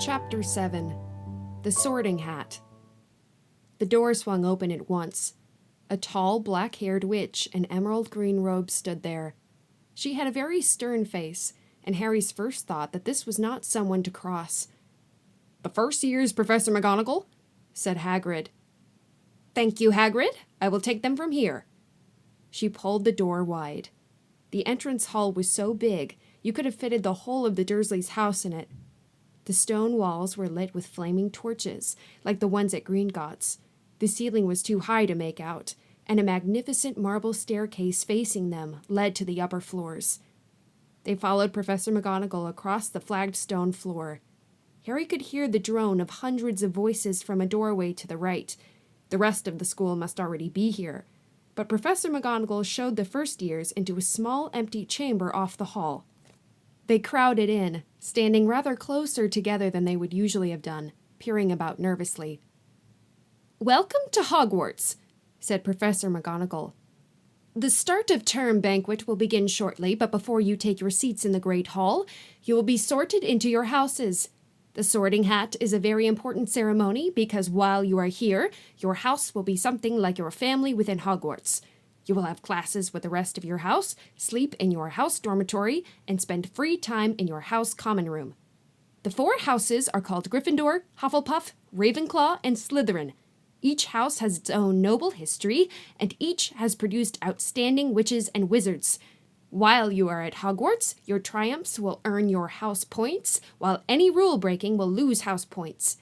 Chapter 7. The Sorting Hat. The door swung open at once. A tall, black-haired witch in emerald green robes stood there. She had a very stern face, and Harry's first thought that this was not someone to cross. "The first year's, Professor McGonagall," said Hagrid. "Thank you, Hagrid. I will take them from here." She pulled the door wide. The entrance hall was so big, you could have fitted the whole of the Dursleys' house in it. The stone walls were lit with flaming torches, like the ones at Gringotts. The ceiling was too high to make out, and a magnificent marble staircase facing them led to the upper floors. They followed Professor McGonagall across the flagged stone floor. Harry could hear the drone of hundreds of voices from a doorway to the right. The rest of the school must already be here, but Professor McGonagall showed the first years into a small empty chamber off the hall. They crowded in, standing rather closer together than they would usually have done, peering about nervously. "Welcome to Hogwarts," said Professor McGonagall. "The start of term banquet will begin shortly, but before you take your seats in the Great Hall, you will be sorted into your houses. The sorting hat is a very important ceremony because while you are here, your house will be something like your family within Hogwarts. You will have classes with the rest of your house, sleep in your house dormitory, and spend free time in your house common room. The 4 houses are called Gryffindor, Hufflepuff, Ravenclaw, and Slytherin. Each house has its own noble history, and each has produced outstanding witches and wizards. While you are at Hogwarts, your triumphs will earn your house points, while any rule breaking will lose house points.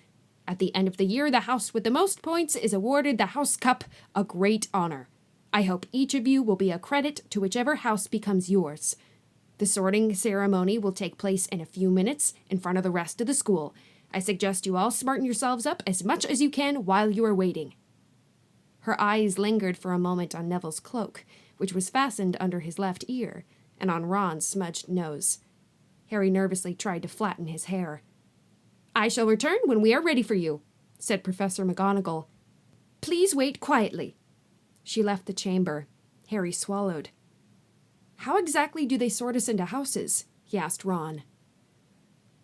At the end of the year, the house with the most points is awarded the House Cup, a great honor. I hope each of you will be a credit to whichever house becomes yours. The sorting ceremony will take place in a few minutes in front of the rest of the school. I suggest you all smarten yourselves up as much as you can while you are waiting." Her eyes lingered for a moment on Neville's cloak, which was fastened under his left ear, and on Ron's smudged nose. Harry nervously tried to flatten his hair. "I shall return when we are ready for you," said Professor McGonagall. "Please wait quietly." She left the chamber. Harry swallowed. "How exactly do they sort us into houses?" he asked Ron.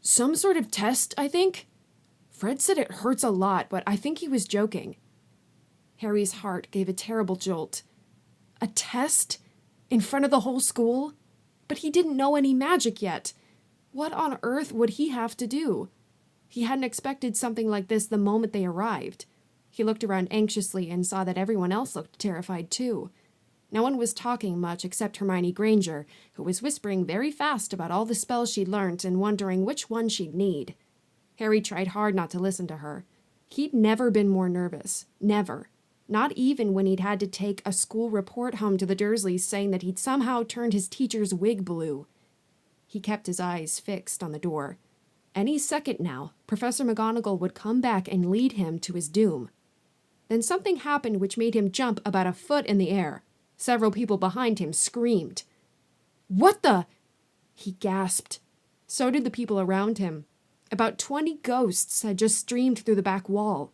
"Some sort of test, I think. Fred said it hurts a lot, but I think he was joking." Harry's heart gave a terrible jolt. A test? In front of the whole school? But he didn't know any magic yet. What on earth would he have to do? He hadn't expected something like this the moment they arrived. He looked around anxiously and saw that everyone else looked terrified too. No one was talking much except Hermione Granger, who was whispering very fast about all the spells she'd learnt and wondering which one she'd need. Harry tried hard not to listen to her. He'd never been more nervous. Never. Not even when he'd had to take a school report home to the Dursleys saying that he'd somehow turned his teacher's wig blue. He kept his eyes fixed on the door. Any second now, Professor McGonagall would come back and lead him to his doom. Then something happened which made him jump about a foot in the air. Several people behind him screamed. "What the?" he gasped. So did the people around him. About 20 ghosts had just streamed through the back wall.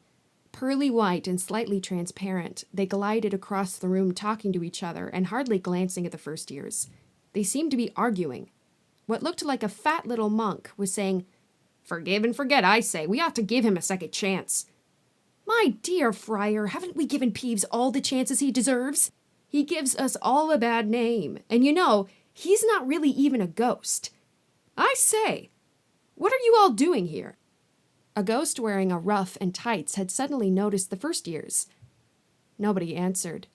Pearly white and slightly transparent, they glided across the room talking to each other and hardly glancing at the first years. They seemed to be arguing. What looked like a fat little monk was saying, "Forgive and forget, I say. We ought to give him a second chance." "My dear Friar, haven't we given Peeves all the chances he deserves? He gives us all a bad name, and you know, he's not really even a ghost. I say, what are you all doing here?" A ghost wearing a ruff and tights had suddenly noticed the first years. Nobody answered.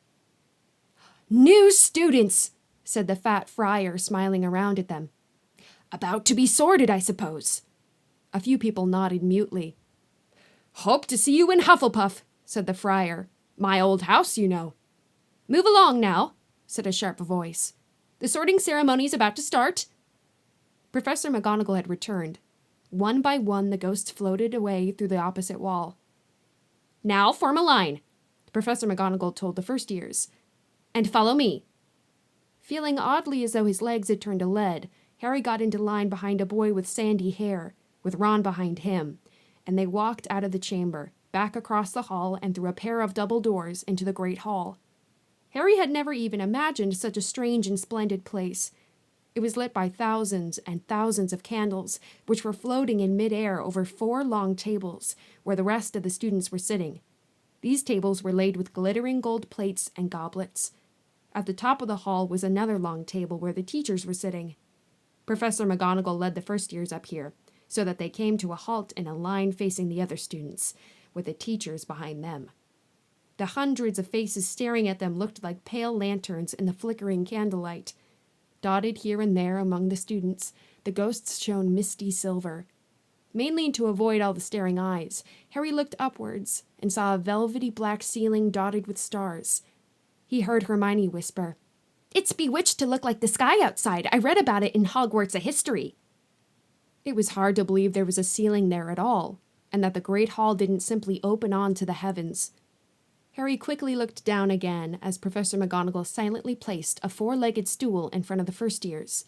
"New students," said the fat friar, smiling around at them. "About to be sorted, I suppose." A few people nodded mutely. "Hope to see you in Hufflepuff," said the friar. "My old house, you know." "Move along now," said a sharp voice. "The sorting ceremony is about to start." Professor McGonagall had returned. One by one, the ghosts floated away through the opposite wall. "Now form a line," Professor McGonagall told the first years. "And follow me." Feeling oddly as though his legs had turned to lead, Harry got into line behind a boy with sandy hair, with Ron behind him, and they walked out of the chamber, back across the hall and through a pair of double doors into the Great Hall. Harry had never even imagined such a strange and splendid place. It was lit by thousands and thousands of candles, which were floating in midair over 4 long tables, where the rest of the students were sitting. These tables were laid with glittering gold plates and goblets. At the top of the hall was another long table where the teachers were sitting. Professor McGonagall led the first years up here, so that they came to a halt in a line facing the other students, with the teachers behind them. The hundreds of faces staring at them looked like pale lanterns in the flickering candlelight. Dotted here and there among the students, the ghosts shone misty silver. Mainly to avoid all the staring eyes, Harry looked upwards and saw a velvety black ceiling dotted with stars. He heard Hermione whisper, "It's bewitched to look like the sky outside. I read about it in Hogwarts: A History." It was hard to believe there was a ceiling there at all, and that the great hall didn't simply open on to the heavens. Harry quickly looked down again as Professor McGonagall silently placed a 4-legged stool in front of the first years.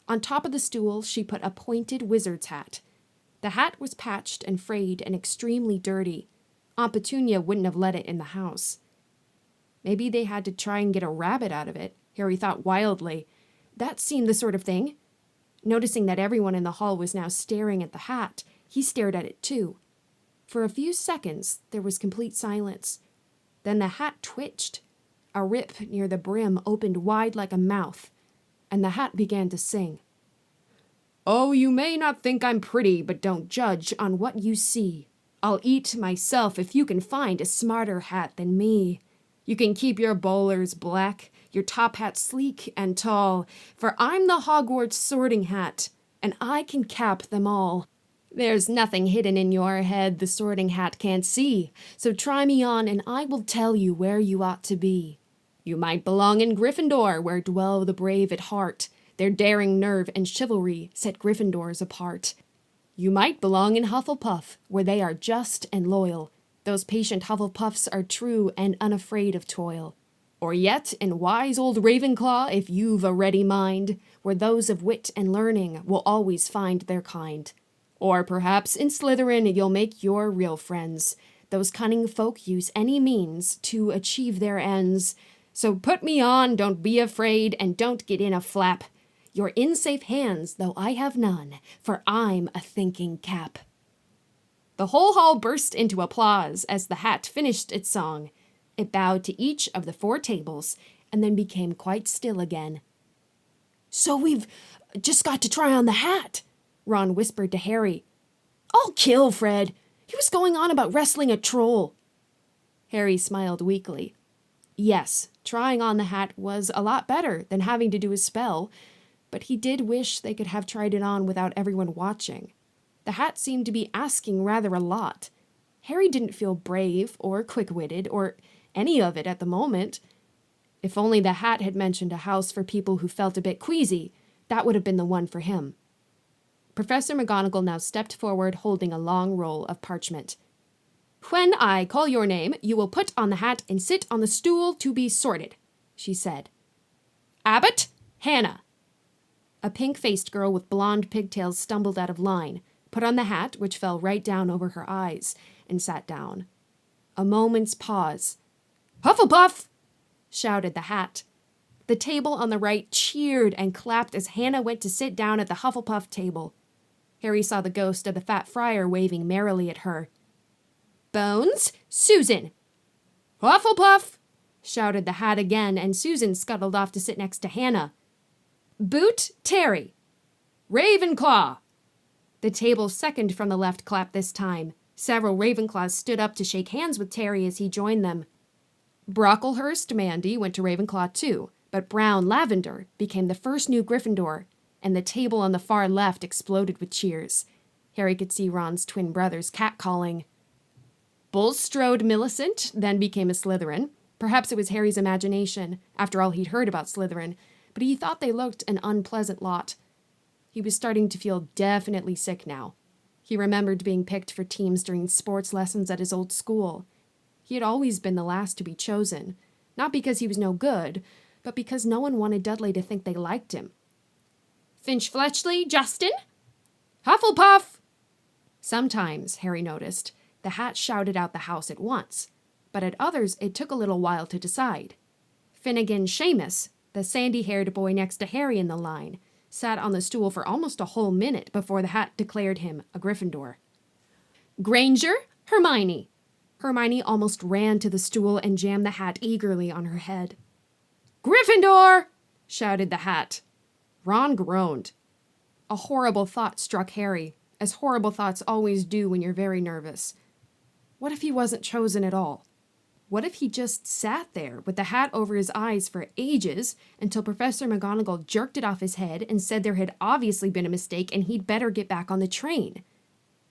On top of the stool, she put a pointed wizard's hat. The hat was patched and frayed and extremely dirty. Aunt Petunia wouldn't have let it in the house. Maybe they had to try and get a rabbit out of it, Harry thought wildly. That seemed the sort of thing. Noticing that everyone in the hall was now staring at the hat, he stared at it too. For a few seconds, there was complete silence. Then the hat twitched. A rip near the brim opened wide like a mouth, and the hat began to sing. "Oh, you may not think I'm pretty, but don't judge on what you see. I'll eat myself if you can find a smarter hat than me. You can keep your bowlers black, your top hat sleek and tall, for I'm the Hogwarts sorting hat, and I can cap them all. There's nothing hidden in your head the sorting hat can't see, so try me on and I will tell you where you ought to be. You might belong in Gryffindor, where dwell the brave at heart. Their daring nerve and chivalry set Gryffindors apart. You might belong in Hufflepuff, where they are just and loyal. Those patient Hufflepuffs are true and unafraid of toil. Or yet in wise old Ravenclaw, if you've a ready mind, where those of wit and learning will always find their kind. Or perhaps in Slytherin you'll make your real friends. Those cunning folk use any means to achieve their ends. So put me on, don't be afraid, and don't get in a flap. You're in safe hands, though I have none, for I'm a thinking cap." The whole hall burst into applause as the hat finished its song. It bowed to each of the 4 tables, and then became quite still again. "So we've just got to try on the hat," Ron whispered to Harry. "I'll kill Fred. He was going on about wrestling a troll." Harry smiled weakly. Yes, trying on the hat was a lot better than having to do a spell, but he did wish they could have tried it on without everyone watching. The hat seemed to be asking rather a lot. Harry didn't feel brave or quick-witted or any of it at the moment. If only the hat had mentioned a house for people who felt a bit queasy, that would have been the one for him. Professor McGonagall now stepped forward holding a long roll of parchment. "When I call your name, you will put on the hat and sit on the stool to be sorted," she said. "Abbott, Hannah." A pink-faced girl with blonde pigtails stumbled out of line, put on the hat, which fell right down over her eyes, and sat down. A moment's pause. "Hufflepuff!" shouted the hat. The table on the right cheered and clapped as Hannah went to sit down at the Hufflepuff table. Harry saw the ghost of the fat friar waving merrily at her. "Bones, Susan!" "Hufflepuff!" shouted the hat again, and Susan scuttled off to sit next to Hannah. "Boot, Terry!" "Ravenclaw!" The table second from the left clapped this time. Several Ravenclaws stood up to shake hands with Terry as he joined them. Brocklehurst Mandy went to Ravenclaw too, but Brown Lavender became the first new Gryffindor, and the table on the far left exploded with cheers. Harry could see Ron's twin brothers catcalling. Bulstrode Millicent then became a Slytherin. Perhaps it was Harry's imagination, after all he'd heard about Slytherin, but he thought they looked an unpleasant lot. He was starting to feel definitely sick now. He remembered being picked for teams during sports lessons at his old school. He had always been the last to be chosen, not because he was no good, but because no one wanted Dudley to think they liked him. "Finch-Fletchley, Justin?" "Hufflepuff!" Sometimes, Harry noticed, the hat shouted out the house at once, but at others it took a little while to decide. Finnegan Seamus, the sandy-haired boy next to Harry in the line, sat on the stool for almost a whole minute before the hat declared him a Gryffindor. Granger, Hermione. Hermione almost ran to the stool and jammed the hat eagerly on her head. Gryffindor! Shouted the hat. Ron groaned. A horrible thought struck Harry, as horrible thoughts always do when you're very nervous. What if he wasn't chosen at all? What if he just sat there with the hat over his eyes for ages until Professor McGonagall jerked it off his head and said there had obviously been a mistake and he'd better get back on the train?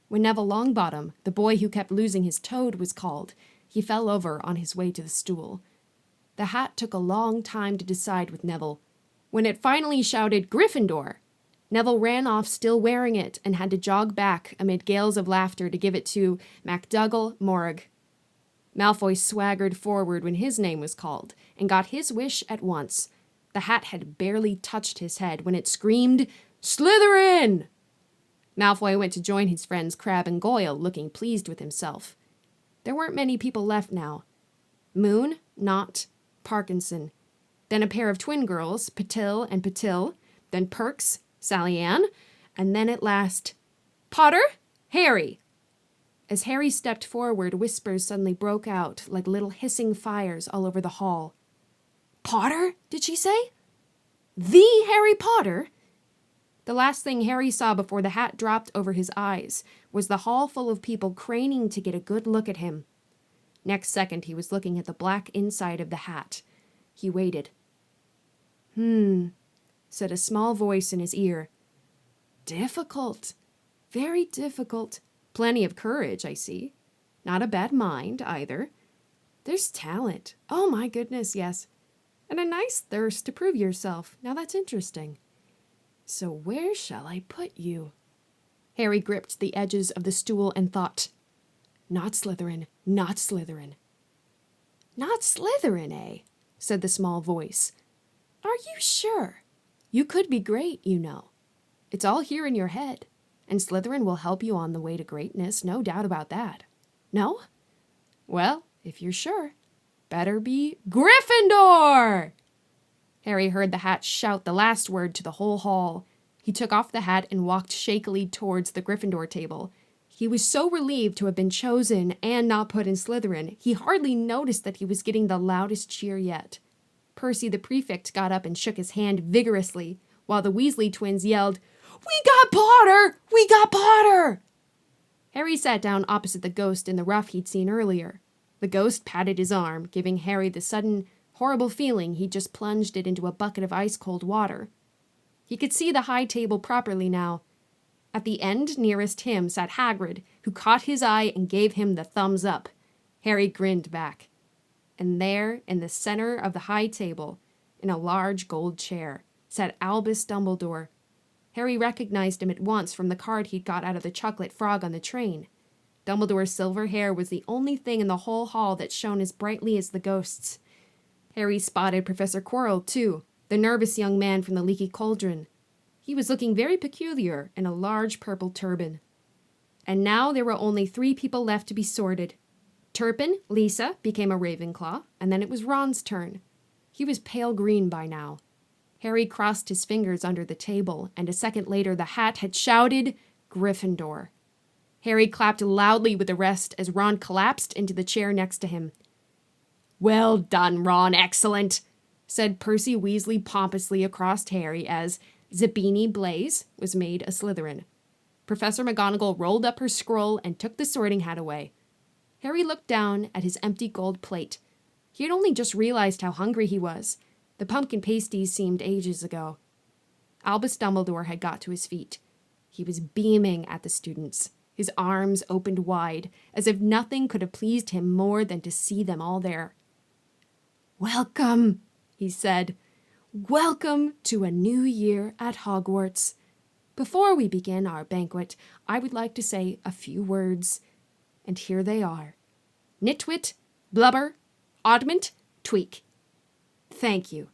When Neville Longbottom, the boy who kept losing his toad, was called, he fell over on his way to the stool. The hat took a long time to decide with Neville. When it finally shouted Gryffindor, Neville ran off still wearing it and had to jog back amid gales of laughter to give it to MacDougall Morag. Malfoy swaggered forward when his name was called and got his wish at once. The hat had barely touched his head when it screamed, Slytherin! Malfoy went to join his friends Crabbe and Goyle, looking pleased with himself. There weren't many people left now. Moon, Knott, Parkinson, then a pair of twin girls, Patil and Patil, then Perks, Sally Ann, and then at last, Potter, Harry. As Harry stepped forward, whispers suddenly broke out like little hissing fires all over the hall. Potter, did she say? The Harry Potter? The last thing Harry saw before the hat dropped over his eyes was the hall full of people craning to get a good look at him. Next second, he was looking at the black inside of the hat. He waited. Said a small voice in his ear. Difficult. Very difficult. Plenty of courage, I see. Not a bad mind, either. There's talent. Oh, my goodness, yes. And a nice thirst to prove yourself. Now that's interesting. So where shall I put you? Harry gripped the edges of the stool and thought, Not Slytherin, not Slytherin. Not Slytherin, eh? Said the small voice. Are you sure? You could be great, you know. It's all here in your head, and Slytherin will help you on the way to greatness, no doubt about that. No? Well, if you're sure, better be Gryffindor! Harry heard the hat shout the last word to the whole hall. He took off the hat and walked shakily towards the Gryffindor table. He was so relieved to have been chosen and not put in Slytherin, he hardly noticed that he was getting the loudest cheer yet. Percy the prefect got up and shook his hand vigorously, while the Weasley twins yelled, We got Potter! We got Potter! Harry sat down opposite the ghost in the rough he'd seen earlier. The ghost patted his arm, giving Harry the sudden, horrible feeling he'd just plunged it into a bucket of ice-cold water. He could see the high table properly now. At the end nearest him sat Hagrid, who caught his eye and gave him the thumbs up. Harry grinned back. And there, in the center of the high table, in a large gold chair, sat Albus Dumbledore. Harry recognized him at once from the card he'd got out of the chocolate frog on the train. Dumbledore's silver hair was the only thing in the whole hall that shone as brightly as the ghost's. Harry spotted Professor Quirrell, too, the nervous young man from the leaky cauldron. He was looking very peculiar in a large purple turban. And now there were only 3 people left to be sorted. Turpin, Lisa, became a Ravenclaw, and then it was Ron's turn. He was pale green by now. Harry crossed his fingers under the table, and a second later the hat had shouted, Gryffindor. Harry clapped loudly with the rest as Ron collapsed into the chair next to him. Well done, Ron, excellent, said Percy Weasley pompously across Harry as Zabini Blaze was made a Slytherin. Professor McGonagall rolled up her scroll and took the sorting hat away. Harry looked down at his empty gold plate. He had only just realized how hungry he was. The pumpkin pasties seemed ages ago. Albus Dumbledore had got to his feet. He was beaming at the students, his arms opened wide, as if nothing could have pleased him more than to see them all there. Welcome, he said. Welcome to a new year at Hogwarts. Before we begin our banquet, I would like to say a few words. And here they are. Nitwit, Blubber, Oddment, Tweak. Thank you.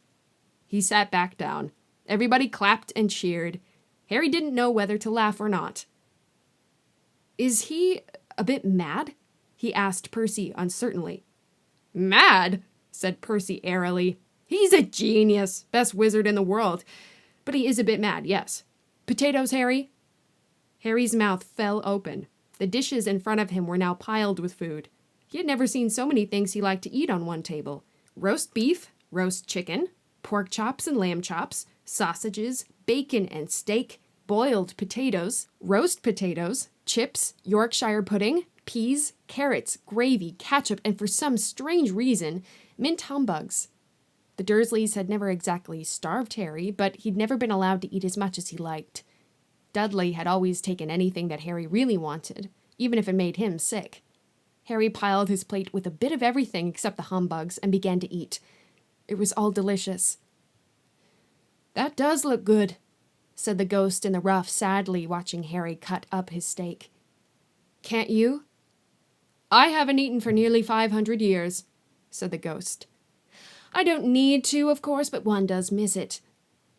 He sat back down. Everybody clapped and cheered. Harry didn't know whether to laugh or not. Is he a bit mad? He asked Percy uncertainly. Mad? Said Percy airily. He's a genius, best wizard in the world. But he is a bit mad, yes. Potatoes, Harry?" Harry's mouth fell open. The dishes in front of him were now piled with food. He had never seen so many things he liked to eat on one table. Roast beef, roast chicken, pork chops and lamb chops, sausages, bacon and steak, boiled potatoes, roast potatoes, chips, Yorkshire pudding, peas, carrots, gravy, ketchup, and for some strange reason, mint humbugs. The Dursleys had never exactly starved Harry, but he'd never been allowed to eat as much as he liked. Dudley had always taken anything that Harry really wanted, even if it made him sick. Harry piled his plate with a bit of everything except the humbugs and began to eat. It was all delicious. "That does look good," said the ghost in the ruff sadly, watching Harry cut up his steak. "Can't you?" "I haven't eaten for nearly 500 years, said the ghost. "I don't need to, of course, but one does miss it.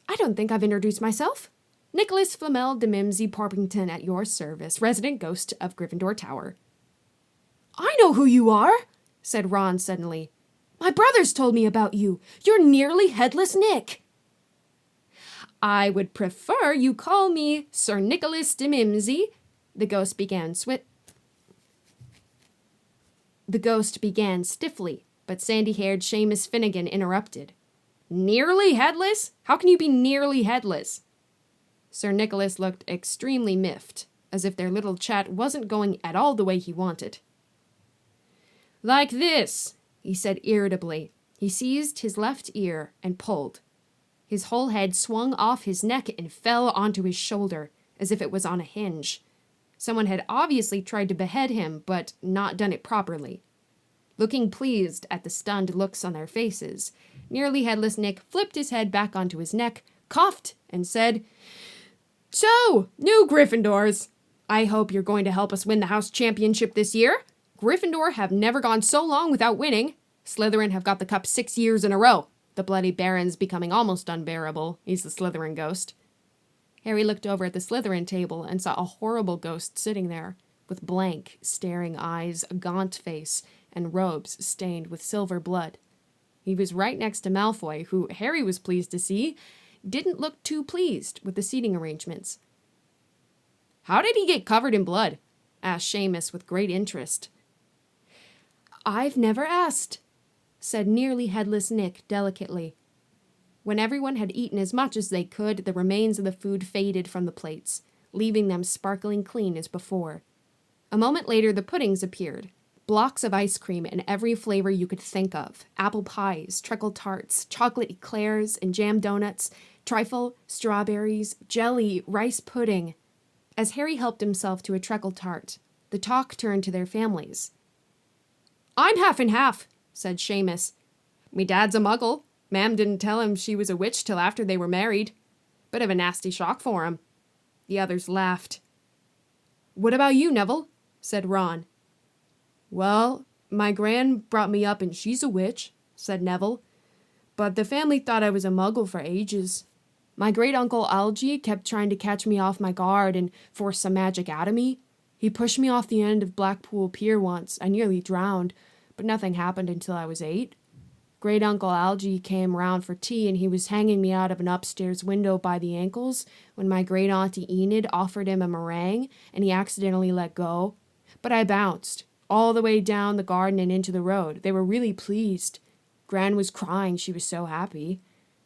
I don't think I've introduced myself. Nicholas Flamel de Mimsy Porpington at your service, resident ghost of Gryffindor Tower." "I know who you are," said Ron suddenly. "My brothers told me about you. You're nearly headless Nick." "I would prefer you call me Sir Nicholas de Mimsy," the ghost began stiffly, but sandy-haired Seamus Finnegan interrupted. "Nearly headless? How can you be nearly headless?" Sir Nicholas looked extremely miffed, as if their little chat wasn't going at all the way he wanted. "Like this," he said irritably. He seized his left ear and pulled. His whole head swung off his neck and fell onto his shoulder, as if it was on a hinge. Someone had obviously tried to behead him, but not done it properly. Looking pleased at the stunned looks on their faces, nearly headless Nick flipped his head back onto his neck, coughed, and said, "So, new Gryffindors. I hope you're going to help us win the house championship this year. Gryffindor have never gone so long without winning. Slytherin have got the cup 6 years in a row. The bloody Baron's becoming almost unbearable. He's the Slytherin ghost." Harry looked over at the Slytherin table and saw a horrible ghost sitting there, with blank, staring eyes, a gaunt face, and robes stained with silver blood. He was right next to Malfoy, who, Harry was pleased to see, didn't look too pleased with the seating arrangements. "How did he get covered in blood?" asked Seamus with great interest. "I've never asked," said nearly headless Nick delicately. When everyone had eaten as much as they could, the remains of the food faded from the plates, leaving them sparkling clean as before. A moment later, the puddings appeared. Blocks of ice cream in every flavor you could think of. Apple pies, treacle tarts, chocolate eclairs, and jam donuts, trifle, strawberries, jelly, rice pudding. As Harry helped himself to a treacle tart, the talk turned to their families. "I'm half and half," said Seamus. "Me dad's a muggle. Mam didn't tell him she was a witch till after they were married. Bit of a nasty shock for him." The others laughed. "What about you, Neville?" said Ron. "Well, my gran brought me up and she's a witch," said Neville. "But the family thought I was a muggle for ages. My great-uncle Algy kept trying to catch me off my guard and force some magic out of me. He pushed me off the end of Blackpool Pier once. I nearly drowned, but nothing happened until I was 8. Great-uncle Algy came round for tea and he was hanging me out of an upstairs window by the ankles when my great-auntie Enid offered him a meringue and he accidentally let go. But I bounced all the way down the garden and into the road. They were really pleased. Gran was crying, she was so happy.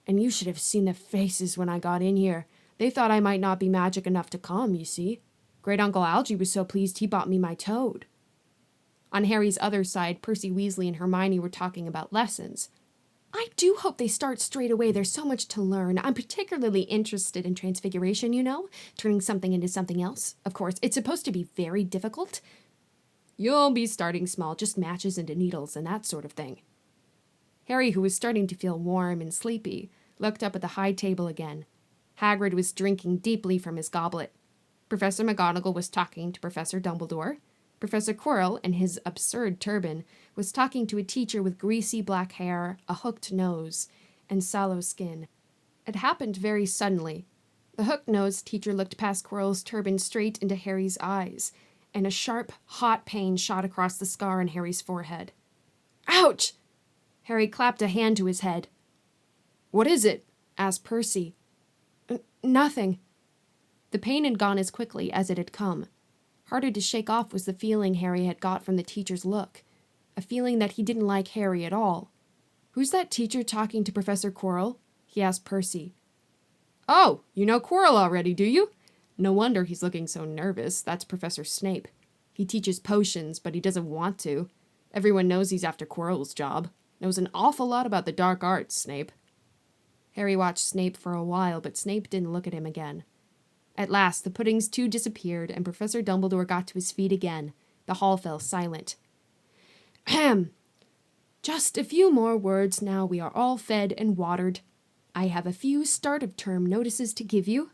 And you should have seen the faces when I got in here. They thought I might not be magic enough to come, you see. Great-uncle Algy was so pleased he bought me my toad." On Harry's other side, Percy Weasley and Hermione were talking about lessons. "I do hope they start straight away. There's so much to learn. I'm particularly interested in transfiguration, you know, turning something into something else. Of course, it's supposed to be very difficult." "You'll be starting small, just matches into needles and that sort of thing." Harry, who was starting to feel warm and sleepy, looked up at the high table again. Hagrid was drinking deeply from his goblet. Professor McGonagall was talking to Professor Dumbledore. Professor Quirrell, in his absurd turban, was talking to a teacher with greasy black hair, a hooked nose, and sallow skin. It happened very suddenly. The hooked-nosed teacher looked past Quirrell's turban straight into Harry's eyes, and a sharp, hot pain shot across the scar on Harry's forehead. "Ouch!" Harry clapped a hand to his head. "What is it?" asked Percy. Nothing." The pain had gone as quickly as it had come. Harder to shake off was the feeling Harry had got from the teacher's look. A feeling that he didn't like Harry at all. "Who's that teacher talking to Professor Quirrell?" he asked Percy. "Oh, you know Quirrell already, do you? No wonder he's looking so nervous. That's Professor Snape. He teaches potions, but he doesn't want to. Everyone knows he's after Quirrell's job. Knows an awful lot about the dark arts, Snape." Harry watched Snape for a while, but Snape didn't look at him again. At last, the puddings too disappeared, and Professor Dumbledore got to his feet again. The hall fell silent. "Ahem. Just a few more words now we are all fed and watered. I have a few start-of-term notices to give you.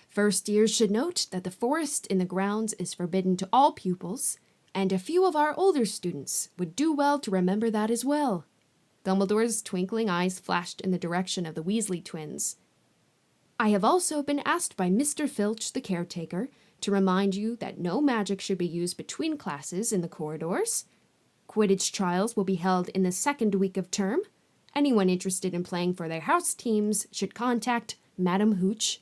First years should note that the forest in the grounds is forbidden to all pupils, and a few of our older students would do well to remember that as well." Dumbledore's twinkling eyes flashed in the direction of the Weasley twins. "I have also been asked by Mr. Filch, the caretaker, to remind you that no magic should be used between classes in the corridors. Quidditch trials will be held in the second week of term. Anyone interested in playing for their house teams should contact Madam Hooch.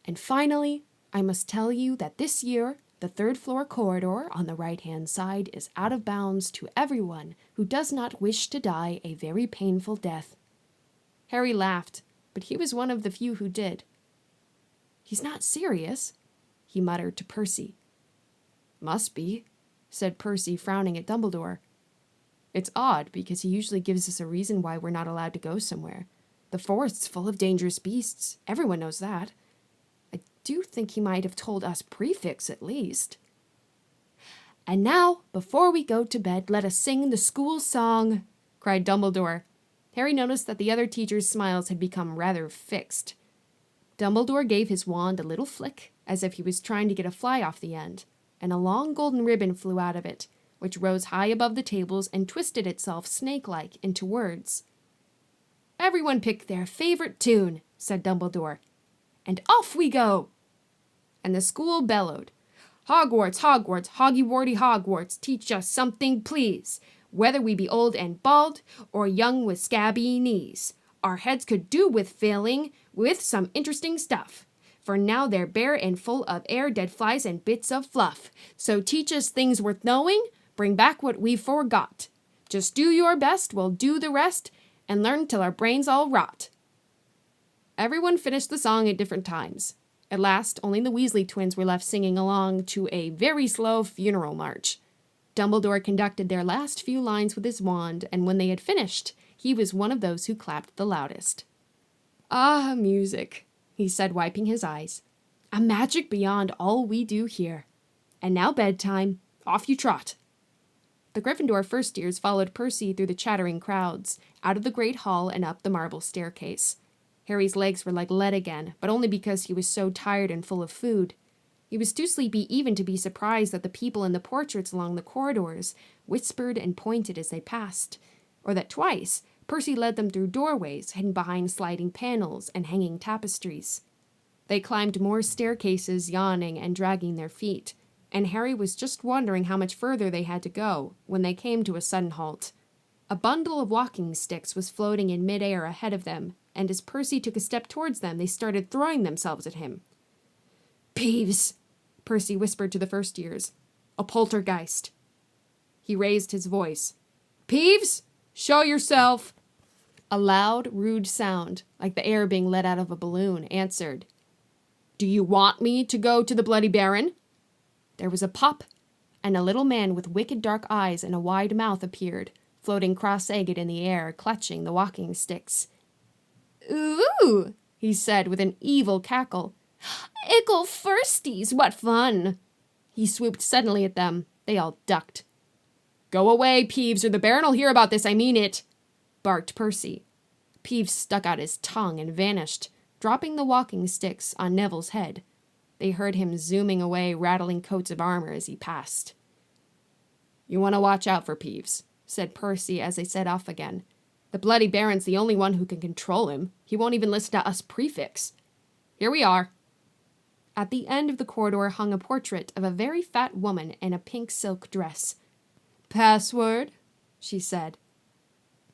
And finally, I must tell you that this year, the third-floor corridor on the right-hand side is out of bounds to everyone who does not wish to die a very painful death." Harry laughed, but he was one of the few who did. "He's not serious," he muttered to Percy. "Must be," said Percy, frowning at Dumbledore. "It's odd, because he usually gives us a reason why we're not allowed to go somewhere. The forest's full of dangerous beasts. Everyone knows that. I do think he might have told us prefects at least." "And now, before we go to bed, let us sing the school song," cried Dumbledore. Harry noticed that the other teachers' smiles had become rather fixed. Dumbledore gave his wand a little flick, as if he was trying to get a fly off the end, and a long golden ribbon flew out of it, which rose high above the tables and twisted itself snake-like into words. "Everyone pick their favorite tune," said Dumbledore, "and off we go!" And the school bellowed, "Hogwarts, Hogwarts, Hoggy-Warty Hogwarts, teach us something, please. Whether we be old and bald, or young with scabby knees, our heads could do with filling with some interesting stuff. For now they're bare and full of air, dead flies, and bits of fluff. So teach us things worth knowing, bring back what we've forgot. Just do your best, we'll do the rest, and learn till our brains all rot." Everyone finished the song at different times. At last, only the Weasley twins were left singing along to a very slow funeral march. Dumbledore conducted their last few lines with his wand, and when they had finished, he was one of those who clapped the loudest. "Ah, music," he said, wiping his eyes. "A magic beyond all we do here. And now bedtime. Off you trot." The Gryffindor first years followed Percy through the chattering crowds, out of the great hall and up the marble staircase. Harry's legs were like lead again, but only because he was so tired and full of food. He was too sleepy even to be surprised that the people in the portraits along the corridors whispered and pointed as they passed, or that twice Percy led them through doorways hidden behind sliding panels and hanging tapestries. They climbed more staircases, yawning and dragging their feet, and Harry was just wondering how much further they had to go when they came to a sudden halt. A bundle of walking sticks was floating in midair ahead of them, and as Percy took a step towards them, they started throwing themselves at him. "Peeves," Percy whispered to the first years. "A poltergeist." He raised his voice. "Peeves, show yourself." A loud, rude sound, like the air being let out of a balloon, answered. "Do you want me to go to the Bloody Baron?" There was a pop, and a little man with wicked dark eyes and a wide mouth appeared, floating cross-legged in the air, clutching the walking sticks. "Ooh," he said with an evil cackle. "Ickle firsties, what fun!" He swooped suddenly at them. They all ducked. "Go away, Peeves, or the Baron'll hear about this, I mean it," barked Percy. Peeves stuck out his tongue and vanished, dropping the walking sticks on Neville's head. They heard him zooming away, rattling coats of armor as he passed. "You want to watch out for Peeves," said Percy as they set off again. "The Bloody Baron's the only one who can control him. He won't even listen to us prefects. Here we are." At the end of the corridor hung a portrait of a very fat woman in a pink silk dress. "Password?" she said.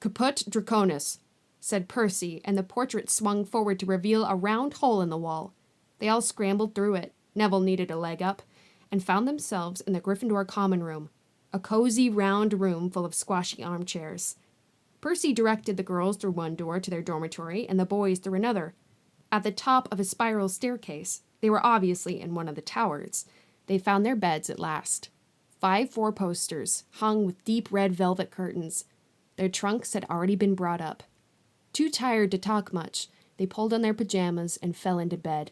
"Caput Draconis," said Percy, and the portrait swung forward to reveal a round hole in the wall. They all scrambled through it. Neville needed a leg up, and found themselves in the Gryffindor common room, a cozy round room full of squashy armchairs. Percy directed the girls through one door to their dormitory and the boys through another. At the top of a spiral staircase, they were obviously in one of the towers. They found their beds at last. 5 four-posters, hung with deep red velvet curtains. Their trunks had already been brought up. Too tired to talk much, they pulled on their pajamas and fell into bed.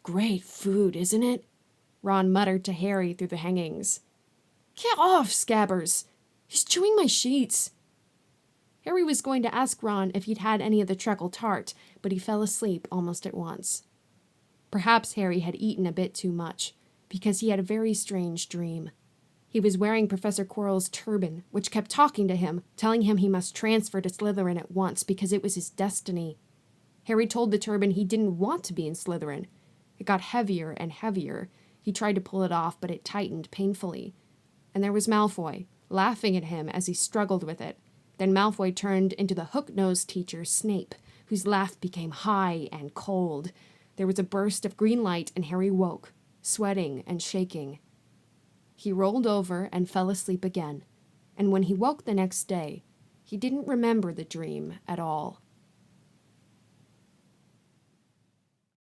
"Great food, isn't it?" Ron muttered to Harry through the hangings. "Get off, Scabbers! He's chewing my sheets." Harry was going to ask Ron if he'd had any of the treacle tart, but he fell asleep almost at once. Perhaps Harry had eaten a bit too much, because he had a very strange dream. He was wearing Professor Quirrell's turban, which kept talking to him, telling him he must transfer to Slytherin at once because it was his destiny. Harry told the turban he didn't want to be in Slytherin. It got heavier and heavier. He tried to pull it off, but it tightened painfully. And there was Malfoy, laughing at him as he struggled with it. Then Malfoy turned into the hook-nosed teacher, Snape, whose laugh became high and cold. There was a burst of green light, and Harry woke, sweating and shaking. He rolled over and fell asleep again, and when he woke the next day, he didn't remember the dream at all.